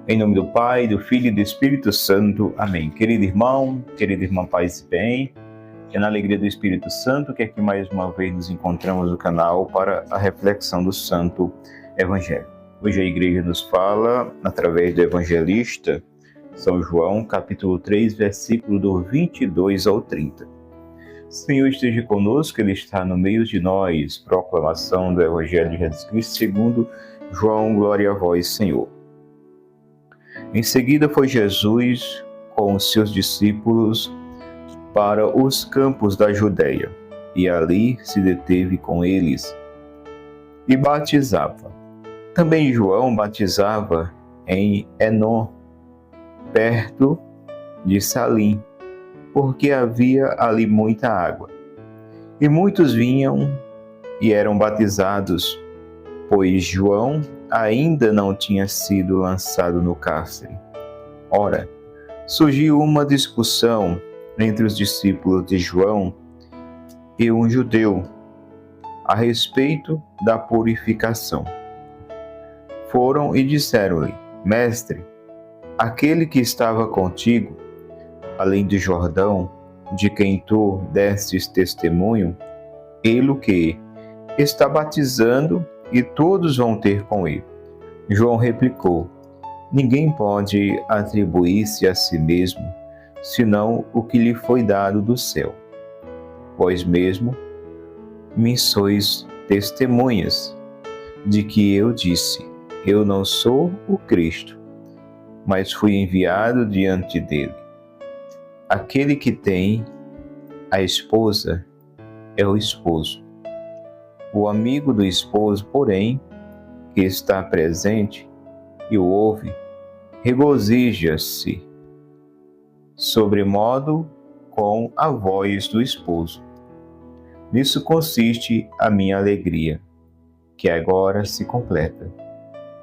Em nome do Pai, do Filho e do Espírito Santo. Amém. Querido irmão, querida irmã, paz e bem. É na alegria do Espírito Santo que aqui mais uma vez nos encontramos no canal para a reflexão do Santo Evangelho. Hoje a igreja nos fala, através do evangelista São João, capítulo 3, versículo do 22 ao 30. Senhor esteja conosco, Ele está no meio de nós. Proclamação do Evangelho de Jesus Cristo segundo João, glória a vós, Senhor. Em seguida foi Jesus com os seus discípulos para os campos da Judeia, e ali se deteve com eles e batizava. Também João batizava em Enom, perto de Salim, porque havia ali muita água. E muitos vinham e eram batizados, pois João ainda não tinha sido lançado no cárcere. Ora, surgiu uma discussão entre os discípulos de João e um judeu a respeito da purificação. Foram e disseram-lhe: Mestre, aquele que estava contigo, além do Jordão, de quem tu destes testemunho, ele que está batizando e todos vão ter com ele. João replicou: Ninguém pode atribuir-se a si mesmo, senão o que lhe foi dado do céu. Vós mesmo me sois testemunhas de que eu disse: Eu não sou o Cristo, mas fui enviado diante dele. Aquele que tem a esposa é o esposo. O amigo do esposo, porém, que está presente e o ouve, regozija-se sobremodo com a voz do esposo. Nisso consiste a minha alegria, que agora se completa.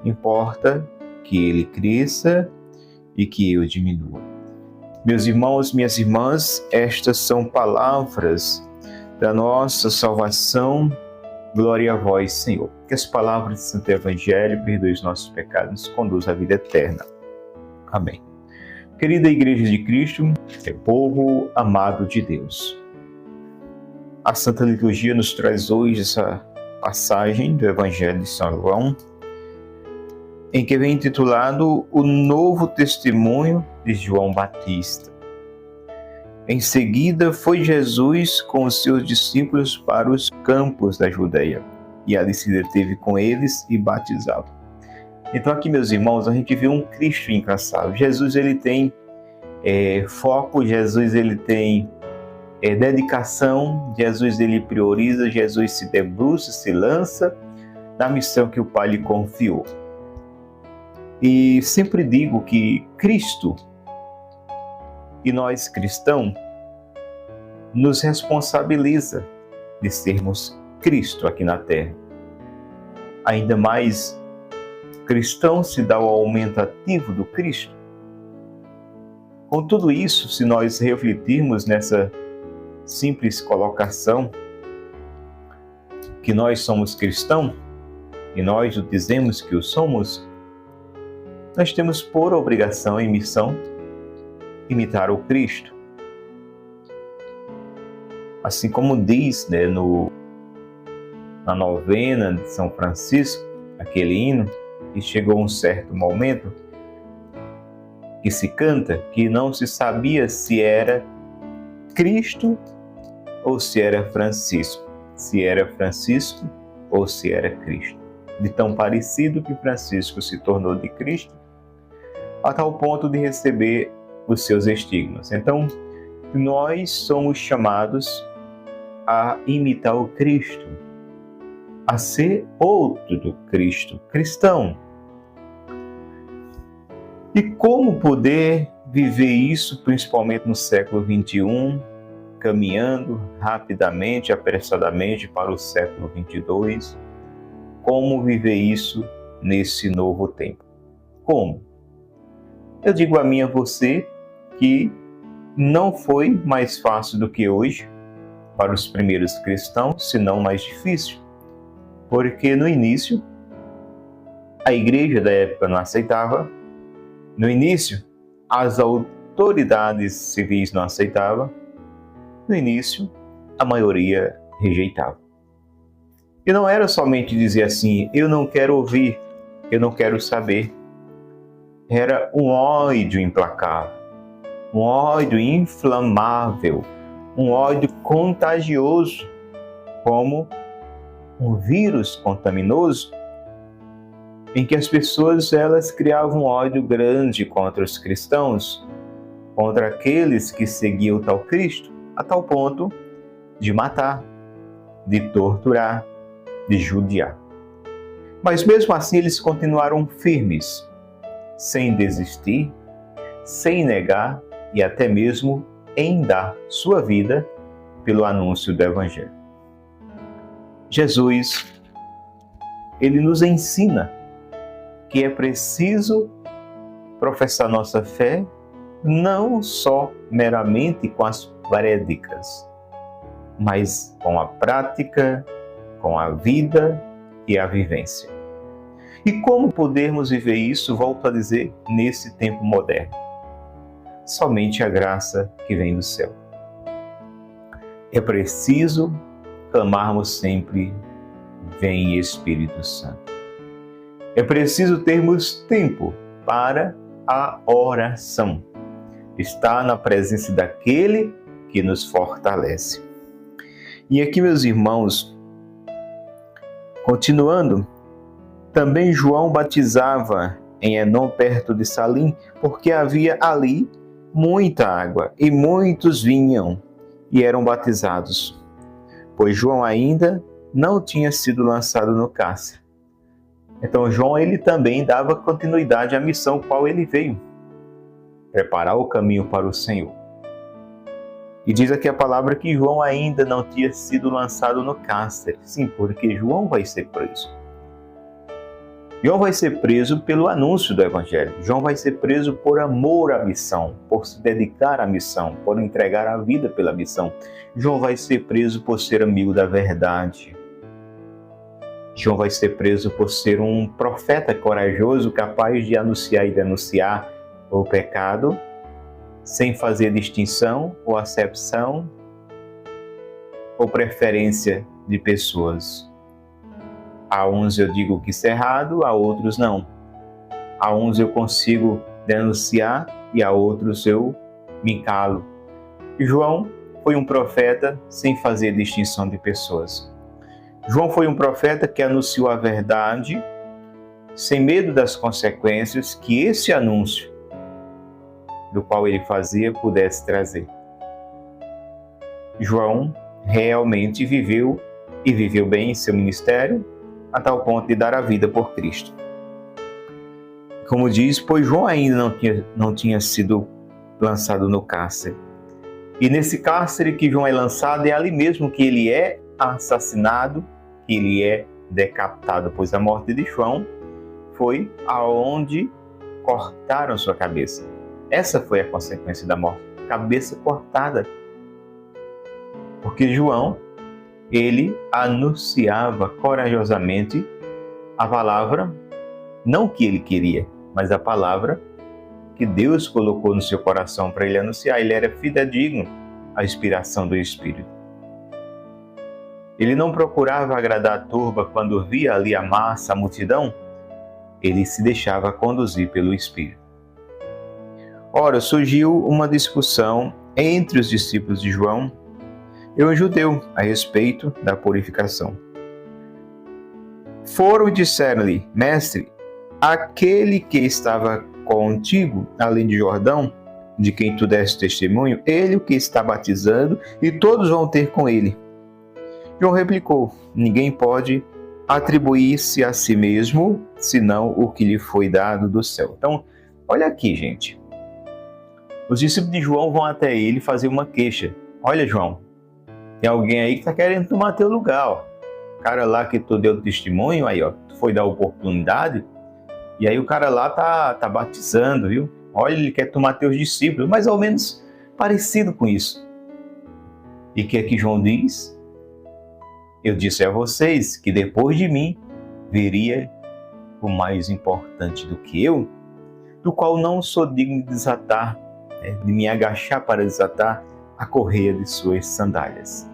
Importa que ele cresça e que eu diminua. Meus irmãos, minhas irmãs, estas são palavras da nossa salvação. Glória a vós, Senhor. Que as palavras do Santo Evangelho perdoem os nossos pecados e nos conduzam à vida eterna. Amém. Querida Igreja de Cristo, povo amado de Deus, a Santa Liturgia nos traz hoje essa passagem do Evangelho de São João, em que vem intitulado O Novo Testemunho de João Batista. Em seguida foi Jesus com os seus discípulos para os campos da Judeia, e ali se deteve com eles e batizava. Então aqui, meus irmãos, a gente vê um Cristo incansável. Jesus, ele tem foco, Jesus, ele tem dedicação, Jesus, ele prioriza, Jesus se debruça, se lança na missão que o Pai lhe confiou. E sempre digo que Cristo e nós cristãos nos responsabiliza de sermos Cristo aqui na Terra. Ainda mais cristão se dá o aumentativo do Cristo. Com tudo isso, se nós refletirmos nessa simples colocação que nós somos cristãos e nós o dizemos que o somos, nós temos por obrigação e missão imitar o Cristo. Assim como diz na novena de São Francisco, aquele hino, que chegou um certo momento que se canta que não se sabia se era Cristo ou se era Francisco, se era Francisco ou se era Cristo. De tão parecido que Francisco se tornou de Cristo, a tal ponto de receber os seus estigmas. Então, nós somos chamados a imitar o Cristo, a ser outro do Cristo, cristão. E como poder viver isso, principalmente no século XXI, caminhando rapidamente, apressadamente para o século XXII? Como viver isso nesse novo tempo? Como? Eu digo a mim e a você que não foi mais fácil do que hoje para os primeiros cristãos, senão mais difícil. Porque no início, a igreja da época não aceitava, No início, as autoridades civis não aceitavam. No início, a maioria rejeitava. E não era somente dizer assim, eu não quero ouvir, eu não quero saber. Era um ódio implacável, um ódio inflamável, um ódio contagioso, como um vírus contaminoso, em que as pessoas elas criavam um ódio grande contra os cristãos, contra aqueles que seguiam o tal Cristo, a tal ponto de matar, de torturar, de judiar. Mas mesmo assim eles continuaram firmes, sem desistir, sem negar e até mesmo em dar sua vida pelo anúncio do Evangelho. Jesus, ele nos ensina que é preciso professar nossa fé não só meramente com as prédicas, mas com a prática, com a vida e a vivência. E como podermos viver isso, volto a dizer, nesse tempo moderno? Somente a graça que vem do céu. É preciso clamarmos sempre, vem Espírito Santo. É preciso termos tempo para a oração. Estar na presença daquele que nos fortalece. E aqui, meus irmãos, continuando, também João batizava em Enom, perto de Salim, porque havia ali muita água, e muitos vinham e eram batizados, pois João ainda não tinha sido lançado no cárcere. Então João ele também dava continuidade à missão qual ele veio, preparar o caminho para o Senhor. E diz aqui a palavra que João ainda não tinha sido lançado no cárcere. Sim, porque João vai ser preso. João vai ser preso pelo anúncio do Evangelho. João vai ser preso por amor à missão, por se dedicar à missão, por entregar a vida pela missão. João vai ser preso por ser amigo da verdade. João vai ser preso por ser um profeta corajoso, capaz de anunciar e denunciar o pecado, sem fazer distinção ou acepção ou preferência de pessoas. A uns eu digo que isso é errado, a outros não. A uns eu consigo denunciar e a outros eu me calo. João foi um profeta sem fazer distinção de pessoas. João foi um profeta que anunciou a verdade sem medo das consequências que esse anúncio do qual ele fazia pudesse trazer. João realmente viveu e viveu bem em seu ministério, a tal ponto de dar a vida por Cristo. Como diz, pois João ainda não tinha sido lançado no cárcere. E nesse cárcere que João é lançado, é ali mesmo que ele é assassinado, que ele é decapitado, pois a morte de João foi aonde cortaram sua cabeça. Essa foi a consequência da morte, cabeça cortada. Porque João, ele anunciava corajosamente a palavra, não que ele queria, mas a palavra que Deus colocou no seu coração para ele anunciar. Ele era fidedigno à inspiração do Espírito. Ele não procurava agradar a turba quando via ali a massa, a multidão. Ele se deixava conduzir pelo Espírito. Ora, surgiu uma discussão entre os discípulos de João e um judeu a respeito da purificação. Foram e disseram-lhe: Mestre, aquele que estava contigo, além de Jordão, de quem tu deste testemunho, ele o que está batizando, e todos vão ter com ele. João replicou: Ninguém pode atribuir-se a si mesmo, senão o que lhe foi dado do céu. Então, olha aqui, gente. Os discípulos de João vão até ele fazer uma queixa. Olha, João, tem alguém aí que está querendo tomar teu lugar, ó. O cara lá que tu deu testemunho, aí, ó, tu foi dar oportunidade, e aí o cara lá tá batizando, viu? Olha, ele quer tomar teus discípulos, mais ou menos parecido com isso. E o que é que João diz? Eu disse a vocês que depois de mim viria o mais importante do que eu. do qual não sou digno de desatar, de me agachar para desatar a correia de suas sandálias.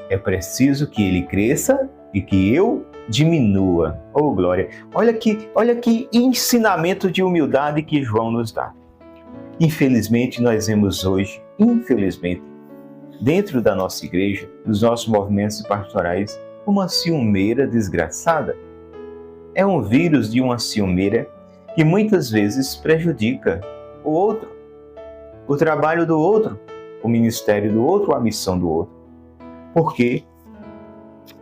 É preciso que ele cresça e que eu diminua. Oh, glória! Olha que ensinamento de humildade que João nos dá. Infelizmente, nós vemos hoje, dentro da nossa igreja, dos nossos movimentos pastorais, uma ciumeira desgraçada. É um vírus de uma ciumeira que muitas vezes prejudica o outro, o trabalho do outro, o ministério do outro, a missão do outro. Porque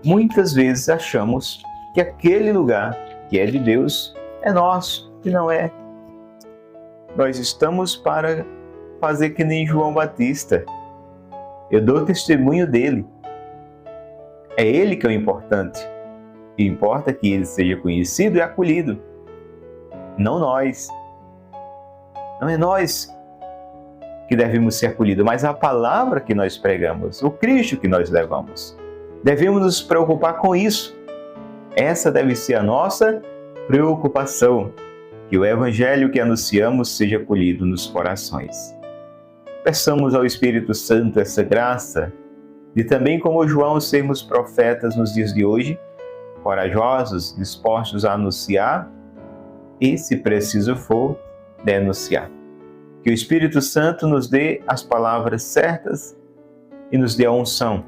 muitas vezes achamos que aquele lugar que é de Deus é nosso, e não é. Nós estamos para fazer que nem João Batista. Eu dou testemunho dele. É ele que é o importante. O que importa é que ele seja conhecido e acolhido. Não nós. Não é nós que devemos ser acolhidos, mas a palavra que nós pregamos, o Cristo que nós levamos. Devemos nos preocupar com isso. Essa deve ser a nossa preocupação, que o Evangelho que anunciamos seja acolhido nos corações. Peçamos ao Espírito Santo essa graça de também, como João, sermos profetas nos dias de hoje, corajosos, dispostos a anunciar e, se preciso for, denunciar. Que o Espírito Santo nos dê as palavras certas e nos dê a unção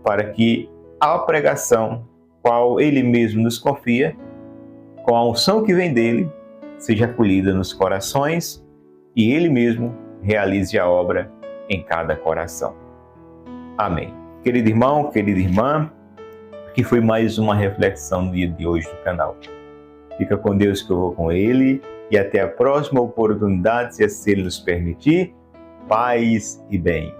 para que a pregação, qual Ele mesmo nos confia, com a unção que vem dEle, seja acolhida nos corações e Ele mesmo realize a obra em cada coração. Amém. Querido irmão, querida irmã, que foi mais uma reflexão no dia de hoje do canal. Fica com Deus, que eu vou com Ele, e até a próxima oportunidade, se assim Ele nos permitir. Paz e bem.